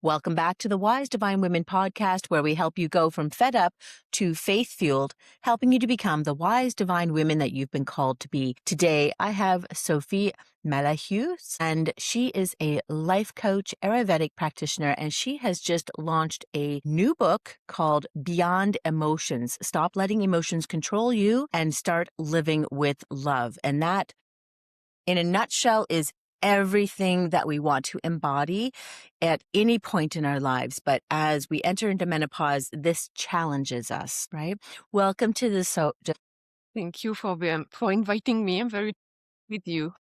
Welcome back to the Wise Divine Women podcast, where we help you go from fed up to faith fueled, helping you to become the wise divine women that you've been called to be. Today, I have Sophie Malahieude, and she is a life coach, Ayurvedic practitioner, and she has just launched a new book called Beyond Emotions. Stop letting emotions control you and start living with love. And that, in a nutshell, is everything that we want to embody at any point in our lives. But as we enter into menopause, this challenges us, right? Welcome to the Thank you for inviting me. I'm very with you.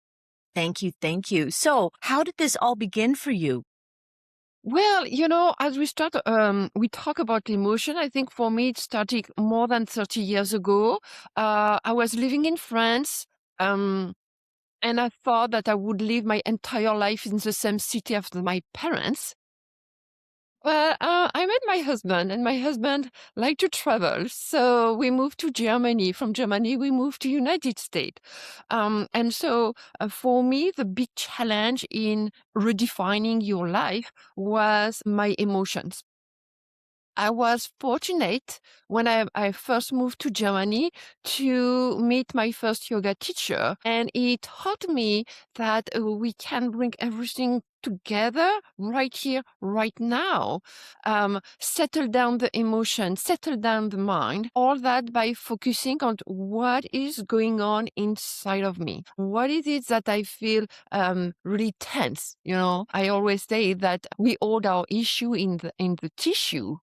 Thank you. Thank you. So how did this all begin for you? Well, as we we talk about emotion. I think for me, it started more than 30 years ago. I was living in France, and I thought that I would live my entire life in the same city as my parents. Well, I met my husband, and my husband liked to travel, so we moved to Germany. From Germany, we moved to United States. And so for me, the big challenge in redefining your life was my emotions. I was fortunate when I first moved to Germany to meet my first yoga teacher. And he taught me that we can bring everything together right here, right now. Settle down the emotion, settle down the mind, all that by focusing on what is going on inside of me. What is it that I feel really tense? I always say that we hold our issue in the tissue,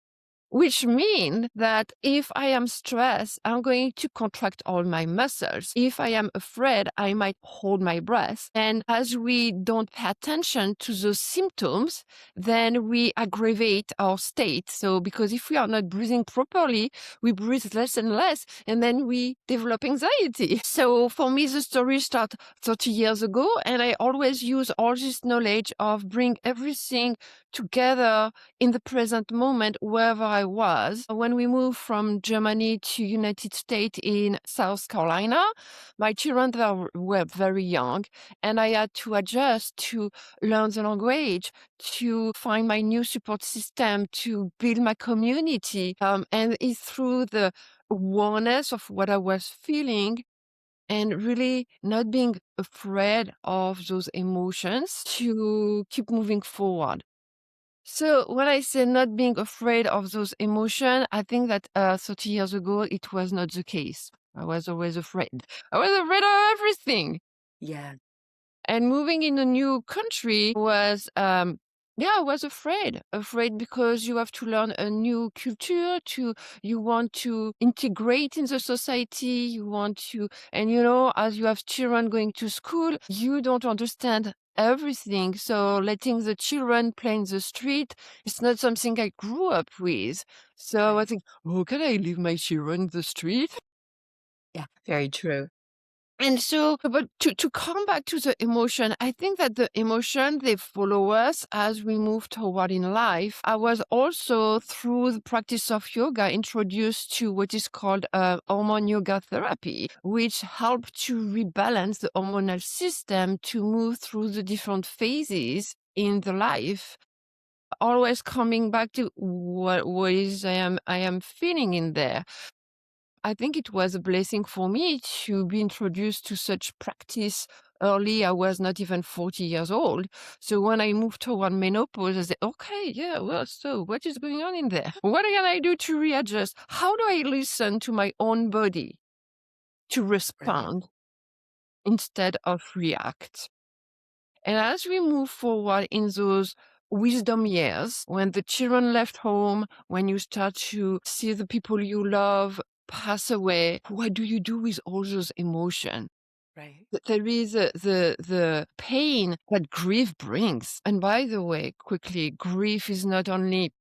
which means that if I am stressed, I'm going to contract all my muscles. If I am afraid, I might hold my breath. And as we don't pay attention to those symptoms, then we aggravate our state. So because if we are not breathing properly, we breathe less and less, and then we develop anxiety. So for me, the story started 30 years ago, and I always use all this knowledge of bring everything together in the present moment, wherever I was. When we moved from Germany to United States in South Carolina, my children were very young, and I had to adjust to learn the language, to find my new support system, to build my community. And it's through the awareness of what I was feeling and really not being afraid of those emotions to keep moving forward. So when I say not being afraid of those emotions, I think that 30 years ago, it was not the case. I was always afraid. I was afraid of everything. Yeah. And moving in a new country was, I was afraid because you have to learn a new culture, you want to integrate in the society, and as you have children going to school, you don't understand everything. So letting the children play in the street, it's not something I grew up with. So I think, oh, can I leave my children in the street? Yeah. Very true. And so, but to come back to the emotion, I think that the emotion, they follow us as we move forward in life. I was also, through the practice of yoga, introduced to what is called hormone yoga therapy, which helped to rebalance the hormonal system to move through the different phases in the life. Always coming back to what is I am feeling in there. I think it was a blessing for me to be introduced to such practice early. I was not even 40 years old. So when I moved toward menopause, I said, okay, yeah, well, so what is going on in there? What can I do to readjust? How do I listen to my own body to respond instead of react? And as we move forward in those wisdom years, when the children left home, when you start to see the people you love pass away, what do you do with all those emotions? Right. There is the pain that grief brings. And by the way, quickly, grief is not only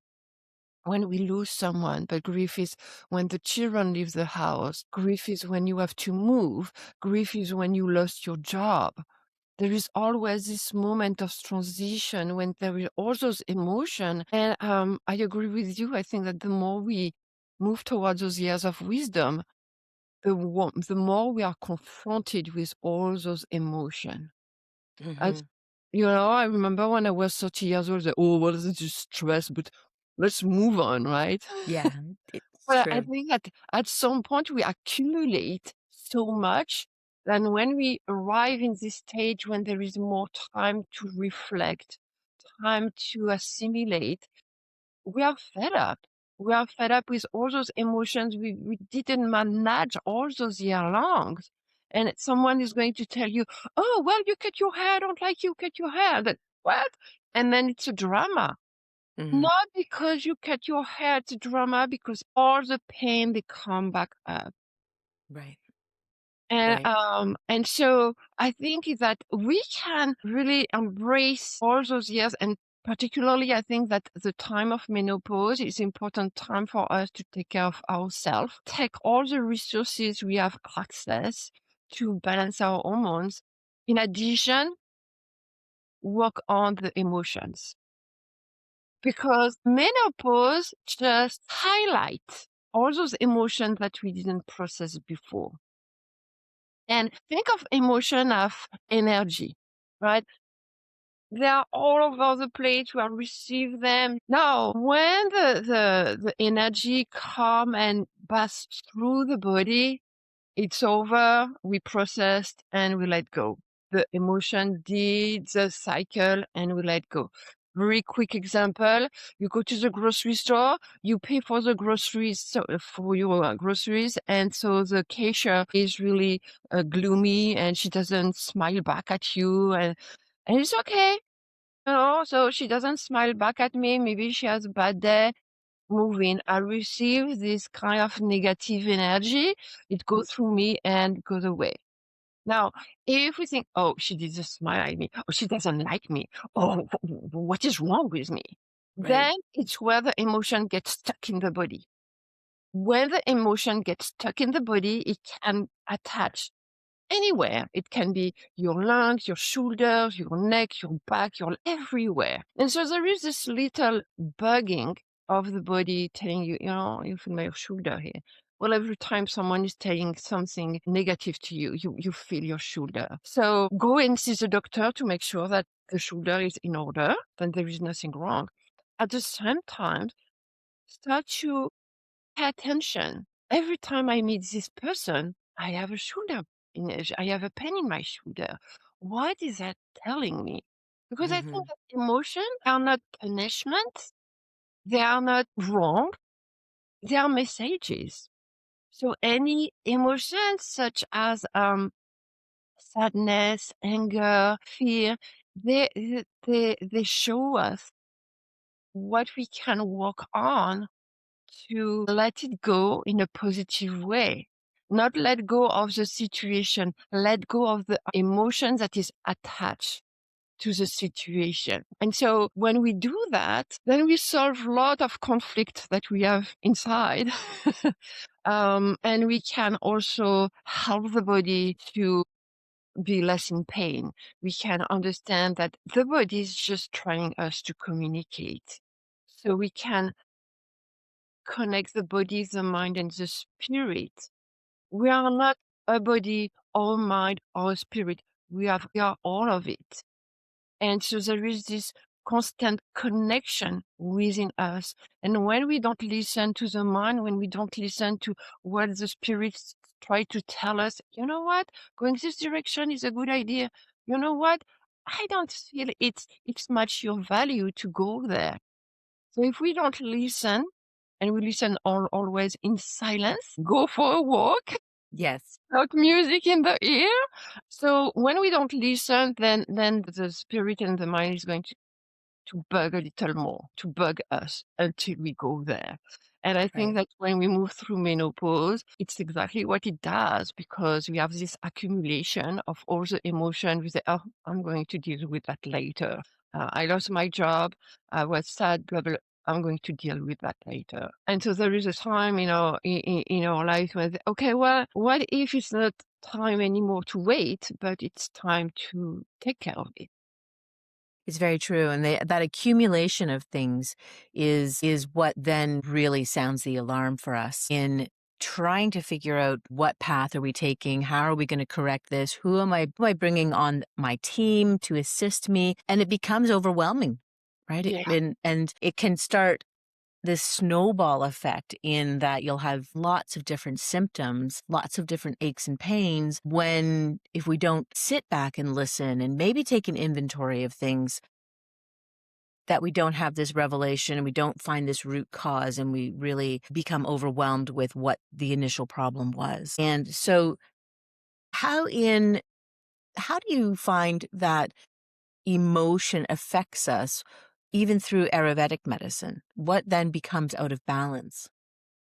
when we lose someone, but grief is when the children leave the house. Grief is when you have to move. Grief is when you lost your job. There is always this moment of transition when there is all those emotions. And I agree with you. I think that the more we move towards those years of wisdom, the more we are confronted with all those emotions. Mm-hmm. I remember when I was 30 years old, oh, well, this is just stress, but let's move on, right? Yeah, it's But I true. think that at some point we accumulate so much that when we arrive in this stage when there is more time to reflect, time to assimilate, we are fed up. We are fed up with all those emotions we didn't manage all those year long. And someone is going to tell you, oh, well, you cut your hair, I don't like you cut your hair. That, what? And then it's a drama. Mhm. Not because you cut your hair, it's a drama because all the pain, they come back up. Right, And right. so I think that we can really embrace all those years, and particularly I think that the time of menopause is important time for us to take care of ourselves, take all the resources we have access to balance our hormones. In addition, work on the emotions because menopause just highlights all those emotions that we didn't process before. And think of emotion of energy, right? They are all over the place. We receive them. Now, when the energy come and pass through the body, it's over, we processed and we let go. The emotion did the cycle and we let go. Very quick example, you go to the grocery store, you pay for the groceries, so for your groceries, and so the cashier is really gloomy and she doesn't smile back at you, and it's okay. So she doesn't smile back at me. Maybe she has a bad day. Moving, I receive this kind of negative energy. It goes through me and goes away. Now, if we think, oh, she didn't smile at me, or she doesn't like me, oh, what is wrong with me? Right. Then it's where the emotion gets stuck in the body. When the emotion gets stuck in the body, it can attach anywhere. It can be your lungs, your shoulders, your neck, your back, your everywhere. And so there is this little bugging of the body telling you, you feel my shoulder here. Well, every time someone is saying something negative to you, you feel your shoulder. So go and see the doctor to make sure that the shoulder is in order, then there is nothing wrong. At the same time, start to pay attention. Every time I meet this person, I have a shoulder I have a pain in my shoulder. What is that telling me? Because I think Mhm. that emotions are not punishments. They are not wrong. They are messages. So any emotions such as sadness, anger, fear, they show us what we can work on to let it go in a positive way. Not let go of the situation, let go of the emotion that is attached to the situation. And so when we do that, then we solve a lot of conflict that we have inside. And we can also help the body to be less in pain. We can understand that the body is just trying us to communicate. So we can connect the body, the mind, and the spirit. We are not a body or mind or a spirit. We are all of it. And so there is this constant connection within us. And when we don't listen to the mind, when we don't listen to what the spirits try to tell us, you know what, going this direction is a good idea. You know what, I don't feel it's much your value to go there. So if we don't listen, and we listen always in silence, go for a walk, Yes. without music in the ear. So when we don't listen, then the spirit and the mind is going to bug a little more, to bug us until we go there. And I think Right. that when we move through menopause, it's exactly what it does because we have this accumulation of all the emotion. We say, oh, I'm going to deal with that later. I lost my job. I was sad, blah, blah. I'm going to deal with that later. And so there is a time, in our life when, okay, well, what if it's not time anymore to wait, but it's time to take care of it? It's very true, and that accumulation of things is what then really sounds the alarm for us in trying to figure out what path are we taking? How are we going to correct this? Who am I bringing on my team to assist me? And it becomes overwhelming, right? Yeah. And it can start this snowball effect in that you'll have lots of different symptoms, lots of different aches and pains when if we don't sit back and listen and maybe take an inventory of things, that we don't have this revelation and we don't find this root cause and we really become overwhelmed with what the initial problem was. And so how do you find that emotion affects us even through Ayurvedic medicine? What then becomes out of balance?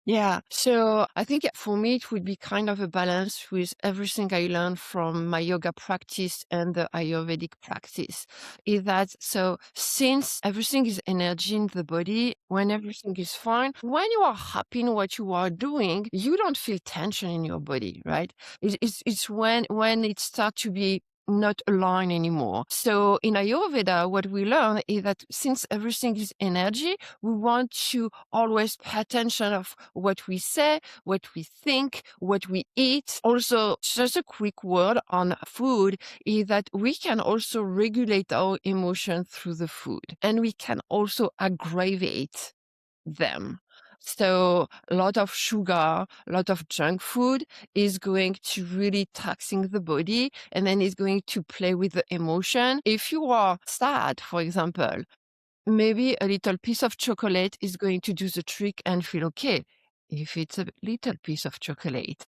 Yeah. So I think for me, it would be kind of a balance with everything I learned from my yoga practice and the Ayurvedic practice. Is that so since everything is energy in the body, when everything is fine, when you are happy in what you are doing, you don't feel tension in your body, right? It's when it starts to be not aligned anymore. So in Ayurveda, what we learn is that since everything is energy, we want to always pay attention of what we say, what we think, what we eat. Also, just a quick word on food is that we can also regulate our emotions through the food, and we can also aggravate them. So a lot of sugar, a lot of junk food is going to really taxing the body, and then is going to play with the emotion. If you are sad, for example, maybe a little piece of chocolate is going to do the trick and feel okay. If it's a little piece of chocolate.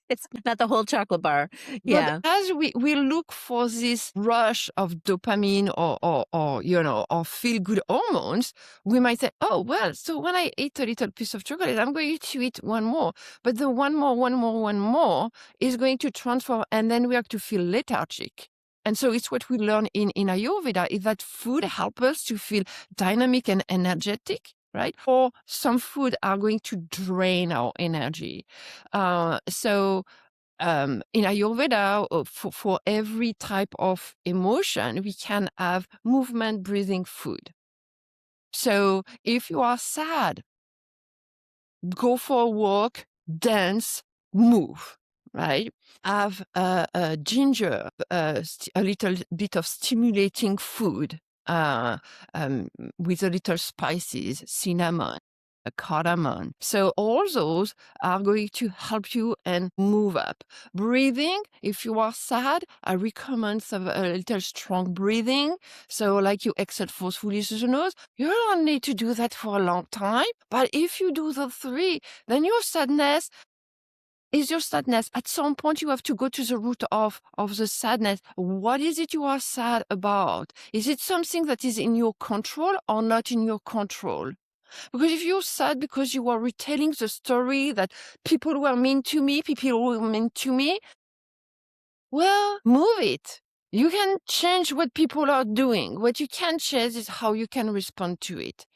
It's not the whole chocolate bar. But Yeah. as we look for this rush of dopamine or feel good hormones, we might say, oh, well, so when I eat a little piece of chocolate, I'm going to eat one more. But the one more is going to transform, and then we have to feel lethargic. And so it's what we learn in Ayurveda is that food helps us to feel dynamic and energetic, right? Or some food are going to drain our energy. In Ayurveda, for every type of emotion, we can have movement, breathing, food. So if you are sad, go for a walk, dance, move, right? Have ginger, a little bit of stimulating food with a little spices, cinnamon, a cardamom. So all those are going to help you and move up. Breathing, if you are sad, I recommend a little strong breathing. So like you exhale forcefully through the nose, you don't need to do that for a long time. But if you do the three, then your sadness is your sadness. At some point, you have to go to the root of the sadness. What is it you are sad about? Is it something that is in your control or not in your control? Because if you're sad because you are retelling the story that people were mean to me, well, move it. You can change what people are doing. What you can change is how you can respond to it.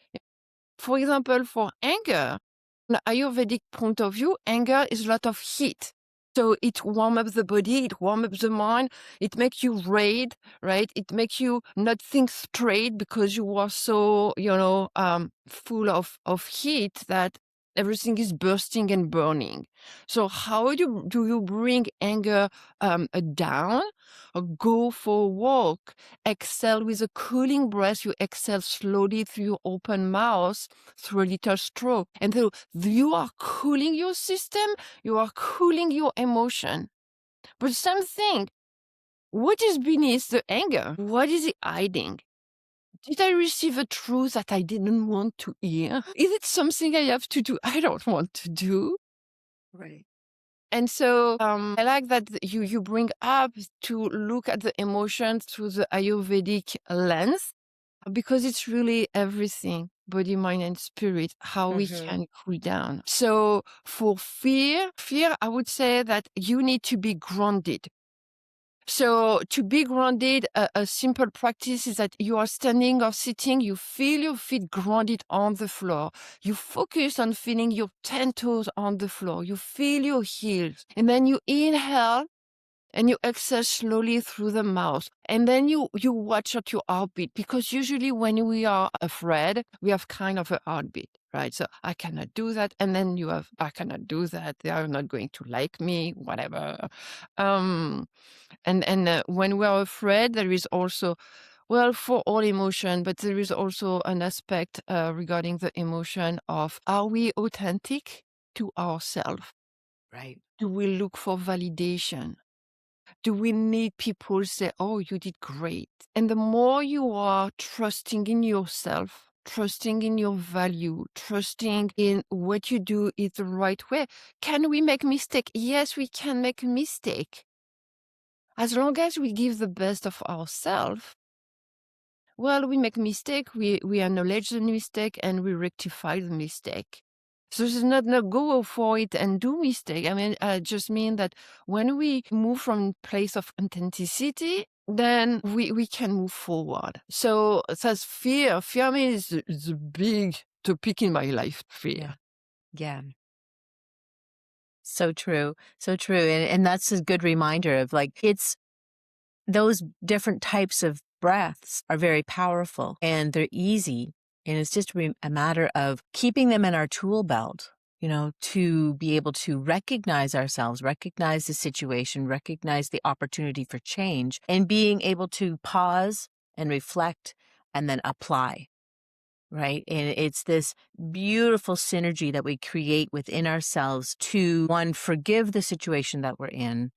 For example, for anger, from the Ayurvedic point of view, anger is a lot of heat. So it warms up the body, it warms up the mind, it makes you rage, right? It makes you not think straight because you are so, full of heat that everything is bursting and burning. So how do you bring anger down? Go for a walk, exhale with a cooling breath. You exhale slowly through your open mouth, through a little stroke. And so you are cooling your system, you are cooling your emotion. But same thing, what is beneath the anger? What is it hiding? Did I receive a truth that I didn't want to hear? Is it something I have to do I don't want to do? Right. And so I like that you bring up to look at the emotions through the Ayurvedic lens, because it's really everything, body, mind, and spirit, how we can cool down. So for fear, I would say that you need to be grounded. So to be grounded, a simple practice is that you are standing or sitting, you feel your feet grounded on the floor. You focus on feeling your 10 toes on the floor. You feel your heels. And then you inhale and you exhale slowly through the mouth. And then you watch out your heartbeat, because usually when we are afraid, we have kind of a heartbeat. right? So I cannot do that. And then you have, I cannot do that. They are not going to like me, whatever. Um, and when we are afraid, there is also, well, for all emotion, but there is also an aspect regarding the emotion of, are we authentic to ourselves? Right. Do we look for validation? Do we need people say, oh, you did great? And the more you are trusting in yourself, trusting in your value, trusting in what you do is the right way. Can we make mistake? Yes, we can make a mistake. As long as we give the best of ourselves, well, we make mistake, we acknowledge the mistake and we rectify the mistake. So it's not no go for it and do mistake. I mean, I just mean that when we move from place of authenticity, then we can move forward. So that's fear. Fear, I mean, is a big topic in my life, Yeah. fear. Yeah. So true. So true. And that's a good reminder of like, it's those different types of breaths are very powerful and they're easy. And it's just a matter of keeping them in our tool belt, to be able to recognize ourselves, recognize the situation, recognize the opportunity for change, and being able to pause and reflect and then apply. Right. And it's this beautiful synergy that we create within ourselves to, one, forgive the situation that we're in,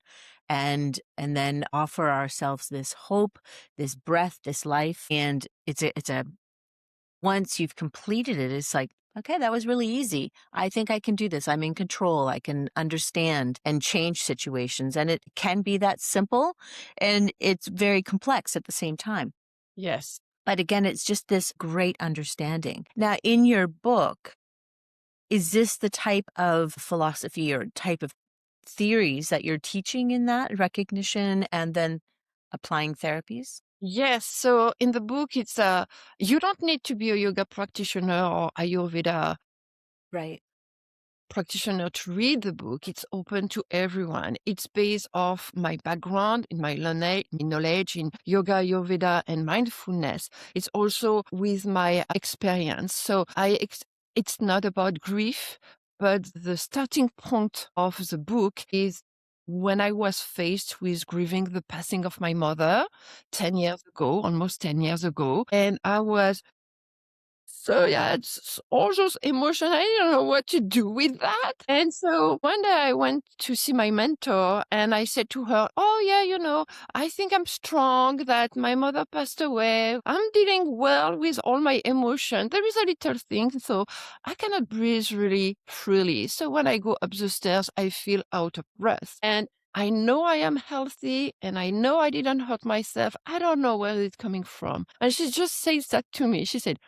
and then offer ourselves this hope, this breath, this life. And it's a once you've completed it, it's like, okay, that was really easy. I think I can do this. I'm in control. I can understand and change situations. And it can be that simple, and it's very complex at the same time. Yes. But again, it's just this great understanding. Now, in your book, is this the type of philosophy or type of theories that you're teaching in that recognition and then applying therapies? Yes. So in the book, it's you don't need to be a yoga practitioner or Ayurveda Right. practitioner to read the book. It's open to everyone. It's based off my background, in my knowledge in yoga, Ayurveda, and mindfulness. It's also with my experience. So it's not about grief, but the starting point of the book is when I was faced with grieving the passing of my mother 10 years ago, almost 10 years ago. And I was so yeah, it's all those emotions. I didn't know what to do with that. And so one day I went to see my mentor and I said to her, oh yeah, I think I'm strong that my mother passed away. I'm dealing well with all my emotion. There is a little thing, so I cannot breathe really freely. So when I go up the stairs, I feel out of breath. And I know I am healthy and I know I didn't hurt myself. I don't know where it's coming from. And she just says that to me. She said,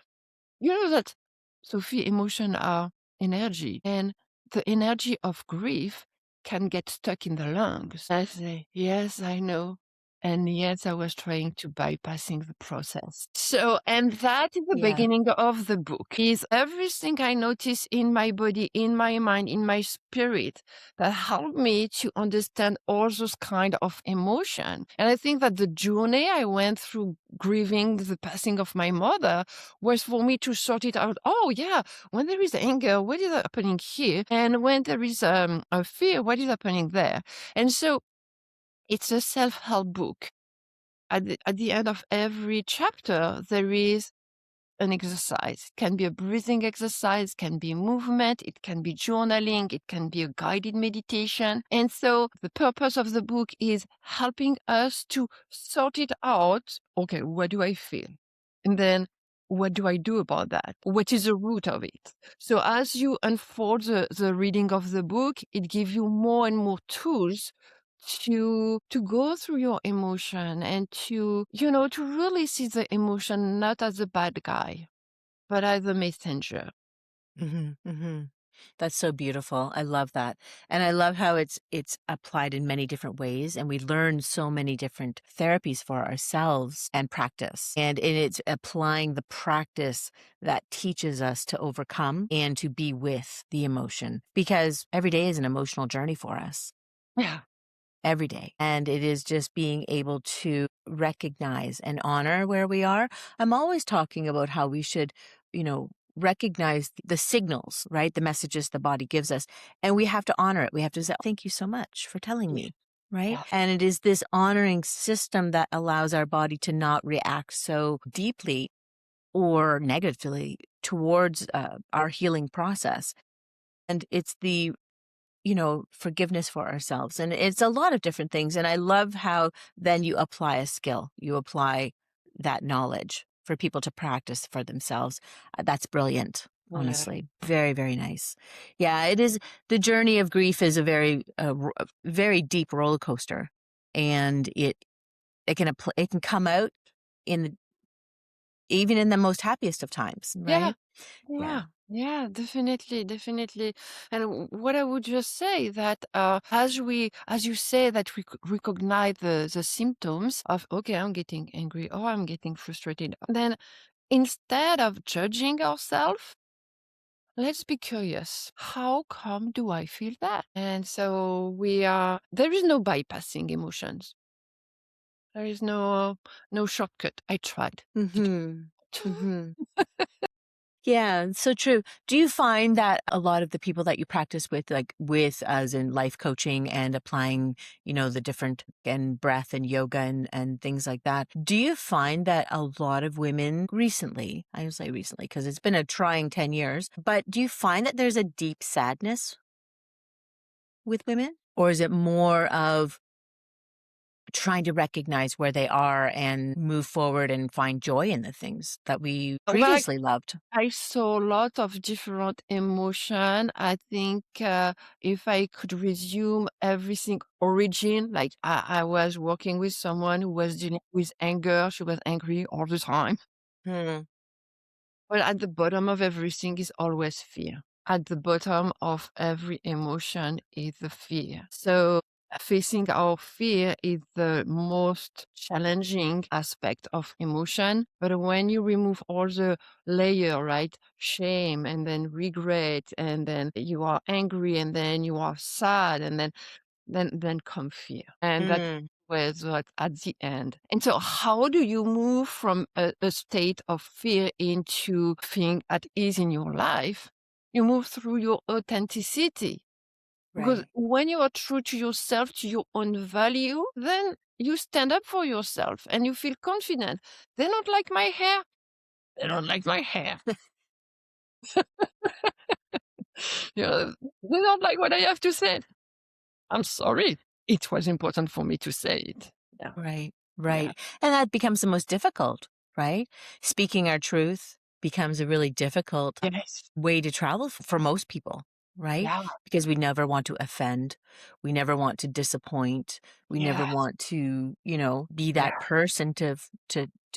you know that, Sophie, emotion are energy, and the energy of grief can get stuck in the lungs. I say, yes, I know. And yes, I was trying to bypassing the process. So, and that is the Yeah. beginning of the book, is everything I notice in my body, in my mind, in my spirit that helped me to understand all those kind of emotion. And I think that the journey I went through grieving the passing of my mother was for me to sort it out. Oh yeah, when there is anger, what is happening here? And when there is a fear, what is happening there? And so it's a self-help book. At the end of every chapter, there is an exercise. It can be a breathing exercise, can be movement, it can be journaling, it can be a guided meditation. And so the purpose of the book is helping us to sort it out. Okay, what do I feel? And then what do I do about that? What is the root of it? So as you unfold the reading of the book, it gives you more and more tools to go through your emotion and to really see the emotion not as a bad guy, but as a messenger. Hmm. That's so beautiful. I love that. And I love how it's applied in many different ways, and we learn so many different therapies for ourselves and practice. And it's applying the practice that teaches us to overcome and to be with the emotion, because every day is an emotional journey for us. Yeah. Every day. And it is just being able to recognize and honor where we are. I'm always talking about how we should, you know, recognize the signals, right? The messages the body gives us, and we have to honor it. We have to say, thank you so much for telling Yeah. me, right? Yeah. And it is this honoring system that allows our body to not react so deeply or negatively towards our healing process. And it's the forgiveness for ourselves. And it's a lot of different things. And I love how then you apply a skill, you apply that knowledge for people to practice for themselves. That's brilliant. Yeah. Honestly, very, very nice. Yeah, it is. The journey of grief is a very deep roller coaster, and it can come out in even in the most happiest of times, Yeah. right? Yeah. Yeah, yeah, definitely, definitely. And what I would just say that as you say that we recognize the symptoms of, okay, I'm getting angry or I'm getting frustrated, then instead of judging ourselves, let's be curious. How come do I feel that? And so there is no bypassing emotions. There is no shortcut. I tried to do Mm-hmm. it. Mm-hmm. Yeah, so true. Do you find that a lot of the people that you practice with, like with as in life coaching and applying, the different and breath and yoga and things like that, do you find that a lot of women recently, I would say recently, because it's been a trying 10 years, but do you find that there's a deep sadness with women? Or is it more of trying to recognize where they are and move forward and find joy in the things that we Well, previously loved? I saw a lot of different emotion. I think if I could resume everything origin, like I was working with someone who was dealing with anger. She was angry all the time. Hmm. But at the bottom of everything is always fear. At the bottom of every emotion is the fear. So facing our fear is the most challenging aspect of emotion. But when you remove all the layer, right? Shame and then regret, and then you are angry, and then you are sad, and then come fear. And that Mm. was what at the end. And so how do you move from a state of fear into feeling at ease in your life? You move through your authenticity. Because Right. when you are true to yourself, to your own value, then you stand up for yourself and you feel confident. They don't like my hair. They don't like my hair. You know, they don't like what I have to say. I'm sorry. It was important for me to say it. Yeah. Right, Yeah. right. And that becomes the most difficult, right? Speaking our truth becomes a really difficult Yes. way to travel for most people, right? Yeah. Because we never want to offend. We never want to disappoint. We never Yes. want to, be Yeah. that person to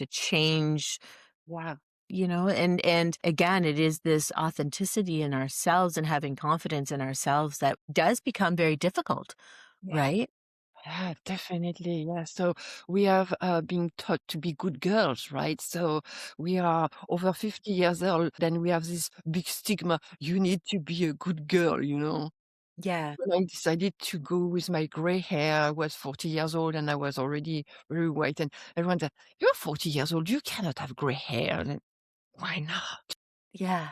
change, Yeah. and again, it is this authenticity in ourselves and having confidence in ourselves that does become very difficult, Yeah. right? Yeah, definitely. Yeah. So we have been taught to be good girls, right? So we are over 50 years old, then we have this big stigma. You need to be a good girl. Yeah. When I decided to go with my gray hair, I was 40 years old and I was already very white. And everyone said, "You're 40 years old, you cannot have gray hair." And why not? Yeah.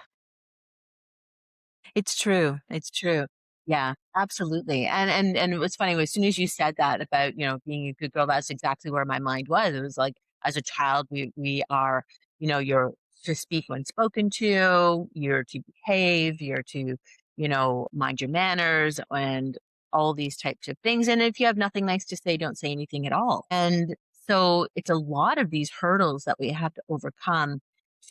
It's true, it's true. Yeah, absolutely, and it was funny, as soon as you said that about, being a good girl, that's exactly where my mind was. It was like, as a child, we are, you're to speak when spoken to, you're to behave, you're to, mind your manners and all these types of things, and if you have nothing nice to say, don't say anything at all, and so it's a lot of these hurdles that we have to overcome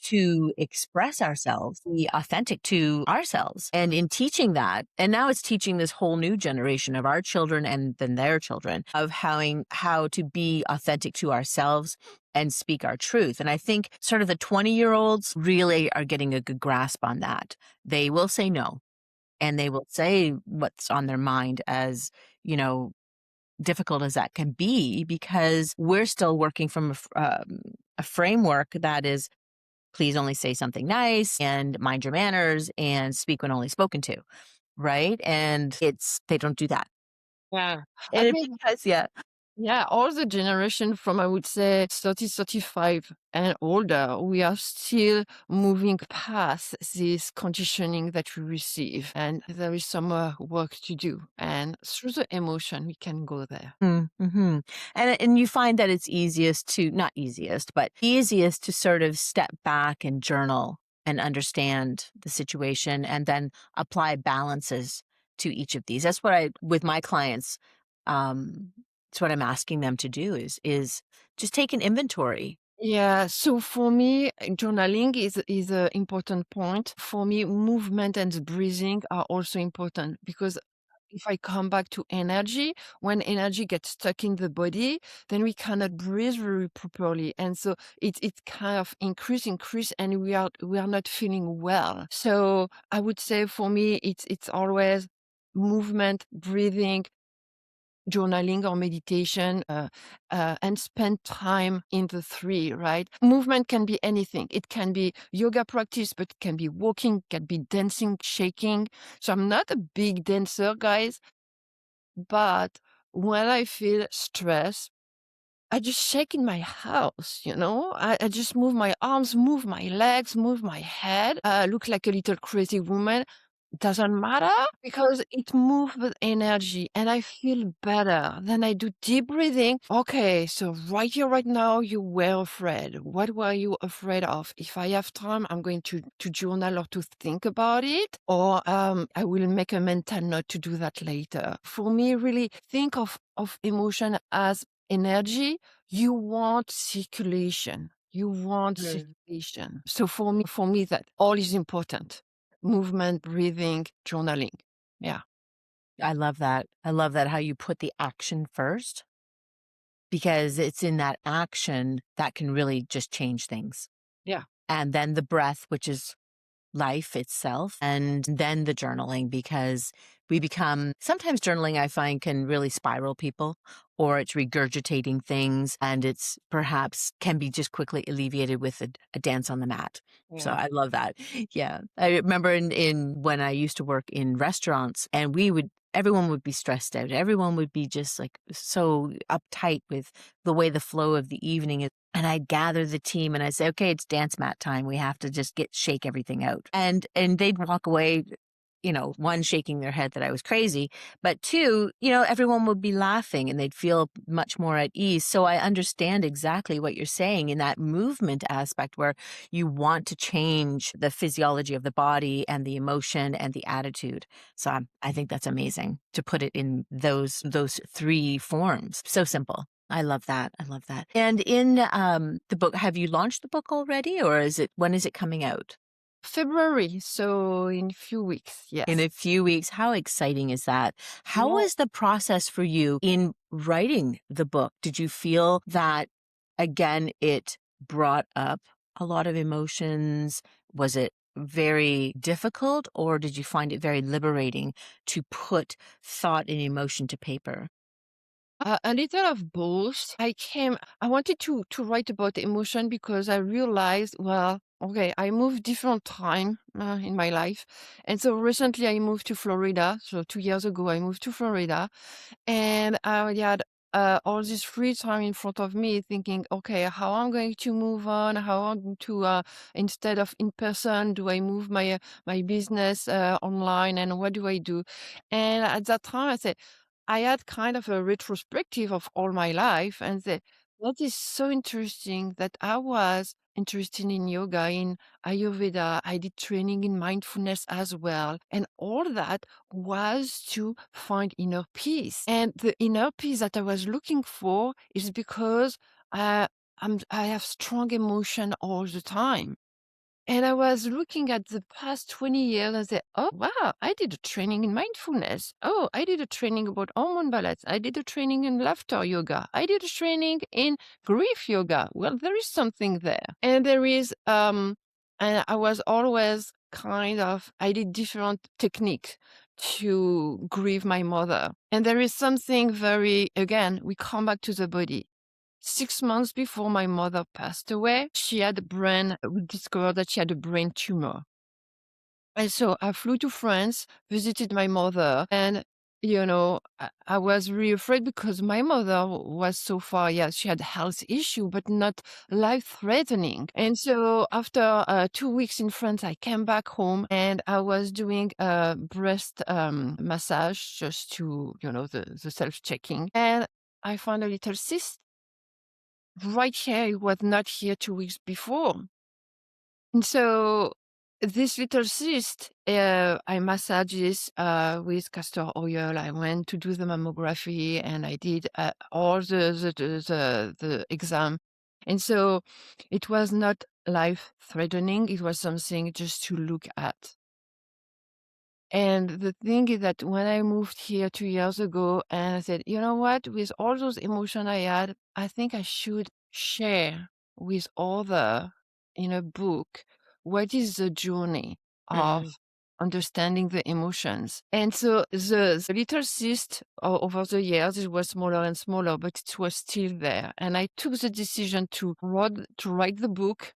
to express ourselves, be authentic to ourselves. And in teaching that, and now it's teaching this whole new generation of our children and then their children of how to be authentic to ourselves and speak our truth. And I think sort of the 20-year-olds really are getting a good grasp on that. They will say no and they will say what's on their mind as, difficult as that can be because we're still working from a framework that is please only say something nice and mind your manners and speak when only spoken to, right? And they don't do that. Yeah. I And it think because yeah. Yeah, all the generation from, I would say, 30, 35 and older, we are still moving past this conditioning that we receive. And there is some work to do. And through the emotion, we can go there. Mm-hmm. And you find that it's easiest to, not easiest, but easiest to sort of step back and journal and understand the situation and then apply balances to each of these. That's what I, with my clients, um, it's what I'm asking them to do is just take an inventory. Yeah, so for me, journaling is an important point. For me, movement and breathing are also important because if I come back to energy, when energy gets stuck in the body, then we cannot breathe very properly, and so it kind of increase, and we are not feeling well. So I would say for me, it's always movement, breathing, journaling or meditation, and spend time in the three, right? Movement can be anything. It can be yoga practice, but it can be walking, can be dancing, shaking. So I'm not a big dancer, guys, but when I feel stress, I just shake in my house, you know? I just move my arms, move my legs, move my head, look like a little crazy woman. Doesn't matter because it moves with energy and I feel better. Then I do deep breathing. Okay, so right here, right now, you were afraid. What were you afraid of? If I have time, I'm going to journal or to think about it, or I will make a mental note to do that later. For me, really think of emotion as energy. You want circulation. You want circulation. So for me, that all is important. Movement, breathing, journaling. Yeah. I love that. I love that how you put the action first because it's in that action that can really just change things. Yeah. And then the breath, which is life itself, and then the journaling because we become sometimes journaling I find can really spiral people or it's regurgitating things and it's perhaps can be just quickly alleviated with a dance on the mat. So Yeah. I love that. Yeah. I remember in when I used to work in restaurants and everyone would be stressed out. Everyone would be just like so uptight with the way the flow of the evening is. And I'd gather the team and I'd say, okay, it's dance mat time. We have to just shake everything out. And they'd walk away, one, shaking their head that I was crazy, but two, everyone would be laughing and they'd feel much more at ease. So I understand exactly what you're saying in that movement aspect where you want to change the physiology of the body and the emotion and the attitude. So I think that's amazing to put it in those three forms. So simple. I love that. I love that. And in the book, have you launched the book already, or when is it coming out? February, so in a few weeks. In Yes. a few weeks. How exciting is that? How Yeah. was the process for you in writing the book? Did you feel that, again, it brought up a lot of emotions? Was it very difficult, or did you find it very liberating to put thought and emotion to paper? A little of both. I wanted to write about emotion because I realized, well, okay, I moved different time in my life. And so recently I moved to Florida. So 2 years ago, I moved to Florida. And I had all this free time in front of me thinking, okay, how I'm going to move on, how I'm going to, instead of in person, do I move my business online, and what do I do? And at that time, I had kind of a retrospective of all my life and said, that is so interesting that I was interested in yoga, in Ayurveda. I did training in mindfulness as well. And all that was to find inner peace. And the inner peace that I was looking for is because I have strong emotion all the time. And I was looking at the past 20 years and said, oh, wow, I did a training in mindfulness. Oh, I did a training about hormone balance. I did a training in laughter yoga. I did a training in grief yoga. Well, there is something there. And and I was always I did different techniques to grieve my mother. And there is something again, we come back to the body. 6 months before my mother passed away, we discovered that she had a brain tumor. And so I flew to France, visited my mother, and I was really afraid because my mother was so far, yeah, she had health issue, but not life-threatening. And so after 2 weeks in France, I came back home and I was doing a breast massage just to, the self-checking. And I found a little cyst right here. It was not here 2 weeks before. And so this little cyst, I massage this with castor oil. I went to do the mammography and I did all the exam. And so it was not life threatening. It was something just to look at. And the thing is that when I moved here 2 years ago, and I said, you know what, with all those emotions I had, I think I should share with other in a book what is the journey of Mhm. understanding the emotions. And so the little cyst over the years, it was smaller and smaller, but it was still there. And I took the decision to write the book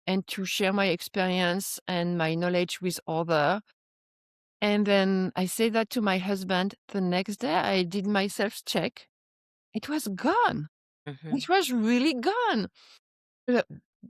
and to share my experience and my knowledge with others. And then I say that to my husband. The next day, I did my self-check. It was gone. Mhm. It was really gone. Uh,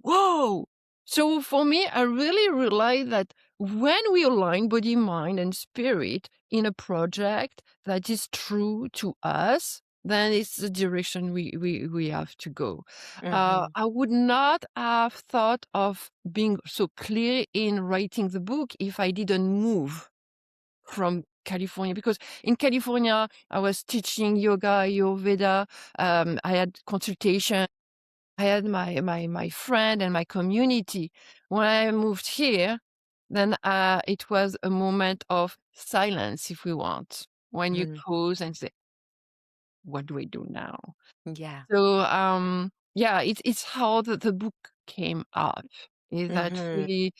Whoa! So for me, I really realized that when we align body, mind, and spirit in a project that is true to us, then it's the direction we have to go. Mhm. I would not have thought of being so clear in writing the book if I didn't move from California, because in California, I was teaching yoga, Ayurveda. I had consultation. I had my friend and my community. When I moved here, then it was a moment of silence, if we want, when you Mhm. pause and say, "What do we do now?" Yeah. So, yeah, it's how the book came out. Is that Mhm. really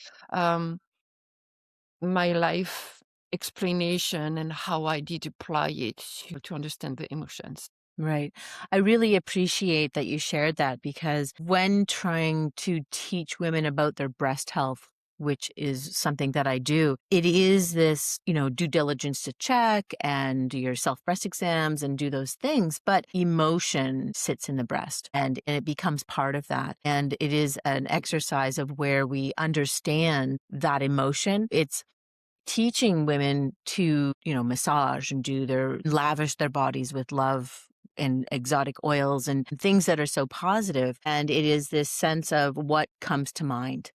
my life explanation and how I did apply it to understand the emotions. Right. I really appreciate that you shared that because when trying to teach women about their breast health, which is something that I do, it is this, due diligence to check and do your self breast exams and do those things. But emotion sits in the breast and it becomes part of that. And it is an exercise of where we understand that emotion. It's teaching women to, massage and lavish their bodies with love and exotic oils and things that are so positive. And it is this sense of what comes to mind.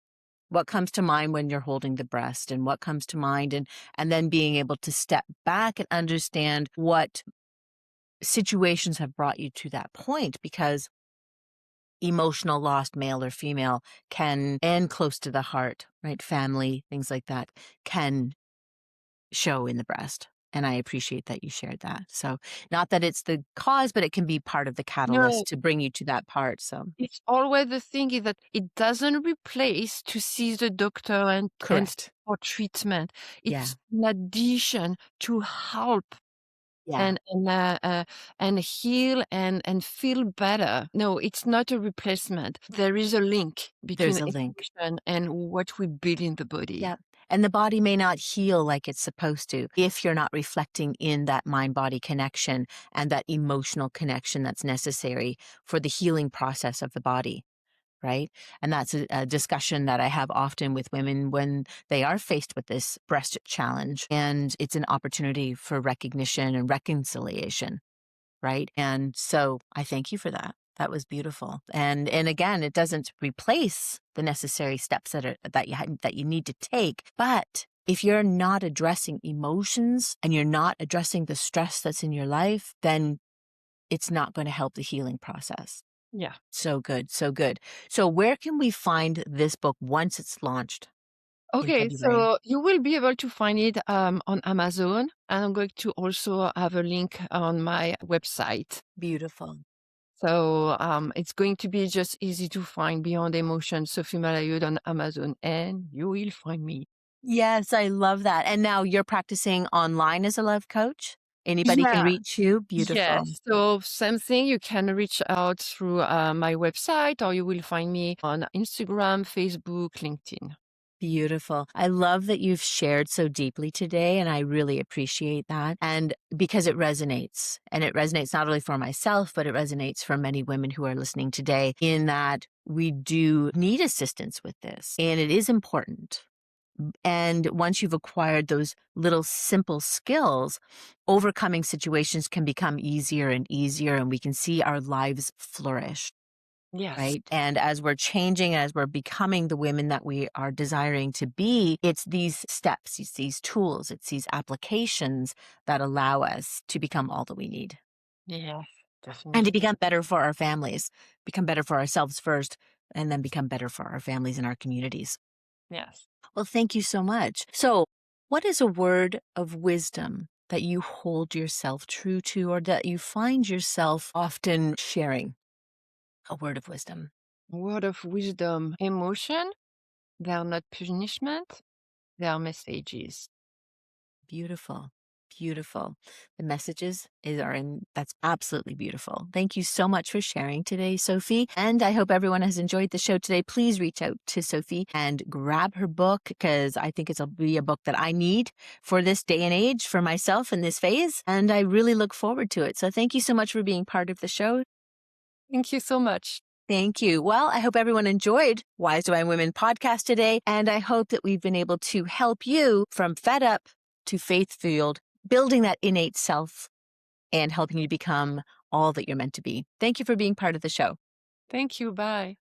What comes to mind when you're holding the breast and what comes to mind and then being able to step back and understand what situations have brought you to that point because emotional loss, male or female, can and close to the heart, right? Family, things like that can show in the breast. And I appreciate that you shared that. So, not that it's the cause, but it can be part of the No, catalyst to bring you to that part. So, it's always the thing is that it doesn't replace to see the doctor and correct. for treatment. Yeah. It's an addition to help Yeah. and heal and feel better. No, it's not a replacement. There is a link There's between a link. emotion and what we build in the body. Yeah. And the body may not heal like it's supposed to if you're not reflecting in that mind body connection and that emotional connection that's necessary for the healing process of the body. Right? And that's a discussion that I have often with women when they are faced with this breast challenge. And it's an opportunity for recognition and reconciliation. Right? And so I thank you for that. That was beautiful. And again, it doesn't replace the necessary steps that you need to take. But if you're not addressing emotions and you're not addressing the stress that's in your life, then it's not going to help the healing process. Yeah. So good, so good. So where can we find this book once it's launched in Okay, February? so you will be able to find it on Amazon, and I'm going to also have a link on my website. Beautiful. So it's going to be just easy to find Beyond Emotion, Sophie Malahieude on Amazon, and you will find me. Yes, I love that. And now you're practicing online as a love coach? Anybody can Yeah, reach you? Beautiful. yes. So same thing, you can reach out through my website, or you will find me on Instagram, Facebook, LinkedIn. Beautiful. I love that you've shared so deeply today, and I really appreciate that. And because it resonates, and it resonates not only for myself, but it resonates for many women who are listening today, in that we do need assistance with this, and it is important. And once you've acquired those little simple skills, overcoming situations can become easier and easier, and we can see our lives flourish. Yes. Right. And as we're changing, as we're becoming the women that we are desiring to be, it's these steps, it's these tools, it's these applications that allow us to become all that we need Yes, and to definitely. become better for our families, become better for ourselves first, and then become better for our families and our communities. Yes. Well, thank you so much. So, what is a word of wisdom that you hold yourself true to or that you find yourself often sharing? A word of wisdom. Word of wisdom. Emotion, they are not punishment, they are messages. Beautiful. Beautiful. The messages are in that's absolutely beautiful. Thank you so much for sharing today, Sophie. And I hope everyone has enjoyed the show today. Please reach out to Sophie and grab her book because I think it'll be a book that I need for this day and age for myself in this phase. And I really look forward to it. So thank you so much for being part of the show. Thank you so much. Thank you. Well, I hope everyone enjoyed Wise Divine Women podcast today. And I hope that we've been able to help you from fed up to faith fueled, building that innate self and helping you become all that you're meant to be. Thank you for being part of the show. Thank you. Bye.